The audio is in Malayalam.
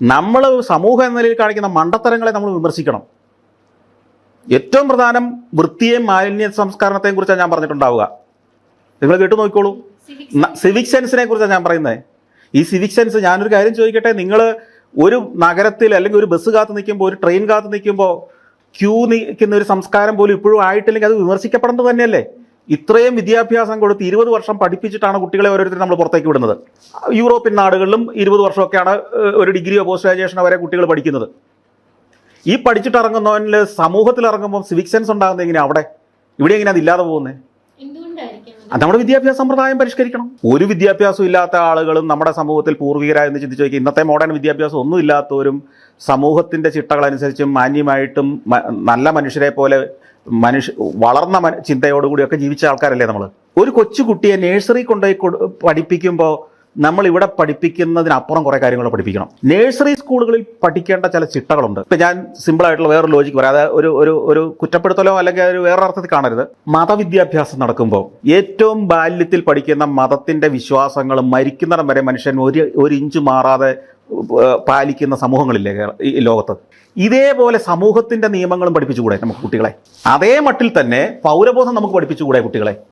നമ്മൾ സമൂഹം എന്ന നിലയിൽ കാണിക്കുന്ന മണ്ടത്തരങ്ങളെ നമ്മൾ വിമർശിക്കണം. ഏറ്റവും പ്രധാനം വൃത്തിയെയും മാലിന്യ സംസ്കരണത്തെയും കുറിച്ചാണ് ഞാൻ പറഞ്ഞിട്ടുണ്ടാവുക. നിങ്ങൾ കേട്ടു നോക്കിക്കോളൂ. സിവിക് സെൻസിനെ കുറിച്ചാണ് ഞാൻ പറയുന്നത്. ഈ സിവിക് സെൻസ്, ഞാനൊരു കാര്യം ചോദിക്കട്ടെ, നിങ്ങൾ ഒരു നഗരത്തിൽ അല്ലെങ്കിൽ ഒരു ബസ് കാത്ത് നിൽക്കുമ്പോൾ, ഒരു ട്രെയിൻ കാത്ത് നിൽക്കുമ്പോൾ ക്യൂ നിൽക്കുന്ന ഒരു സംസ്കാരം പോലും ഇപ്പോഴും ആയിട്ടില്ലെങ്കിൽ അത് വിമർശിക്കപ്പെടേണ്ടത് തന്നെയല്ലേ? ഇത്രയും വിദ്യാഭ്യാസം കൊടുത്ത് 20 വർഷം പഠിപ്പിച്ചിട്ടാണ് കുട്ടികളെ ഓരോരുത്തരും നമ്മൾ പുറത്തേക്ക് വിടുന്നത്. യൂറോപ്യൻ നാടുകളിലും 20 വർഷമൊക്കെയാണ് ഒരു ഡിഗ്രിയോ പോസ്റ്റ് ഗ്രാജുവേഷനോ വരെ കുട്ടികൾ പഠിക്കുന്നത്. ഈ പഠിച്ചിട്ട് ഇറങ്ങുന്നവനിൽ സമൂഹത്തിൽ ഇറങ്ങുമ്പോൾ സിവിക് സെൻസ് ഉണ്ടാകുന്നത് എങ്ങനെയാണ്? ഇവിടെ എങ്ങനെയാണ് അതില്ലാതെ പോകുന്നത്? നമ്മുടെ വിദ്യാഭ്യാസ സമ്പ്രദായം പരിഷ്കരിക്കണം. ഒരു വിദ്യാഭ്യാസം ഇല്ലാത്ത ആളുകളും നമ്മുടെ സമൂഹത്തിൽ പൂർവികരായെന്ന് ചിന്തിച്ചു നോക്കി. ഇന്നത്തെ മോഡേൺ വിദ്യാഭ്യാസം ഒന്നും ഇല്ലാത്തവരും സമൂഹത്തിന്റെ ചിട്ടകളനുസരിച്ചും മാന്യമായിട്ടും നല്ല മനുഷ്യരെ പോലെ വളർന്ന ചിന്തയോടുകൂടിയൊക്കെ ജീവിച്ച ആൾക്കാരല്ലേ നമ്മൾ. ഒരു കൊച്ചുകുട്ടിയെ നേഴ്സറി കൊണ്ടുപോയി പഠിപ്പിക്കുമ്പോൾ നമ്മൾ ഇവിടെ പഠിപ്പിക്കുന്നതിനപ്പുറം കുറേ കാര്യങ്ങൾ പഠിപ്പിക്കണം. നേഴ്സറി സ്കൂളുകളിൽ പഠിക്കേണ്ട ചില ചിട്ടകളുണ്ട്. ഇപ്പം ഞാൻ സിമ്പിളായിട്ടുള്ള വേറൊരു ലോജിക്ക് പറയാം. അത് ഒരു കുറ്റപ്പെടുത്തലോ അല്ലെങ്കിൽ ഒരു വേറൊരു അർത്ഥത്തിൽ കാണരുത്. മതവിദ്യാഭ്യാസം നടക്കുമ്പോൾ ഏറ്റവും ബാല്യത്തിൽ പഠിക്കുന്ന മതത്തിന്റെ വിശ്വാസങ്ങളും മരിക്കുന്നിടം വരെ മനുഷ്യൻ ഒരു ഇഞ്ച് മാറാതെ പാലിക്കുന്ന സമൂഹങ്ങളില്ലേ ഈ ലോകത്ത്? ഇതേപോലെ സമൂഹത്തിന്റെ നിയമങ്ങളും പഠിപ്പിച്ചുകൂടെ നമുക്ക് കുട്ടികളെ? അതേ മട്ടിൽ തന്നെ പൗരബോധം നമുക്ക് പഠിപ്പിച്ചുകൂടെ കുട്ടികളെ?